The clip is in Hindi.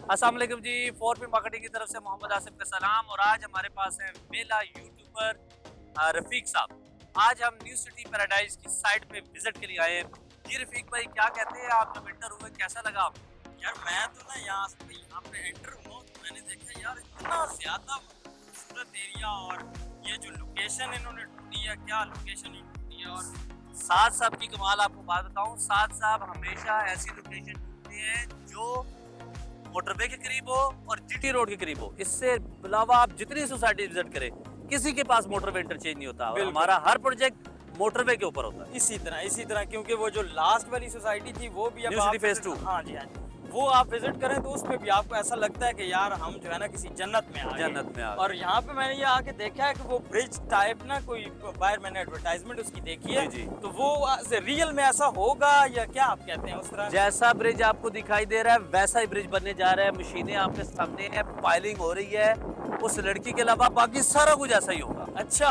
अस्सलाम वालेकुम जी। 4P मार्केटिंग की तरफ से मोहम्मद आसिफ का सलाम। और आज हमारे पास है मेला यूट्यूबर रफीक साहब। आज हम न्यू सिटी पैराडाइज की साइट पे विजिट के लिए आए हैं। जी रफीक भाई, क्या कहते हैं, आप जब एंटर हुए कैसा लगा आपको? यार मैं तो ना यहाँ पे एंटर हुआ तो मैंने देखा यार इतना ज्यादा खूबसूरत एरिया, और ये जो लोकेशन इन्होंने ढूंढी है, क्या लोकेशन ढूंढी है। और साद साहब की कमाल, आपको बात बताऊं, साद साहब हमेशा ऐसी लोकेशन ढूंढते हैं जो मोटरवे के करीब हो और जीटी रोड के करीब हो। इससे अलावा आप जितनी सोसाइटी विजिट करें, किसी के पास मोटरवे इंटरचेंज नहीं होता। और बिल्कुल। हमारा हर प्रोजेक्ट मोटरवे के ऊपर होता है। इसी तरह क्योंकि वो जो लास्ट वाली सोसाइटी थी वो भी अब न्यू आप सिटी फेज 2। हाँ जी हाँ जी, वो आप विजिट करें तो उसमें भी आपको ऐसा लगता है कि यार हम जो है ना किसी जन्नत में आ गए। जन्नत में आ गए। और यहाँ पे मैंने ये आके देखा है कि वो ब्रिज टाइप ना, कोई बाहर मैंने एडवर्टाइजमेंट उसकी देखी है। जी, जी। तो वो रियल में ऐसा होगा या क्या आप कहते हैं उस तरह? जैसा ब्रिज आपको दिखाई दे रहा है वैसा ही ब्रिज बनने जा रहा है। मशीनें आपके सामने है, पाइलिंग हो रही है। उस लड़की के अलावा बाकी सारा कुछ ऐसा ही होगा। अच्छा।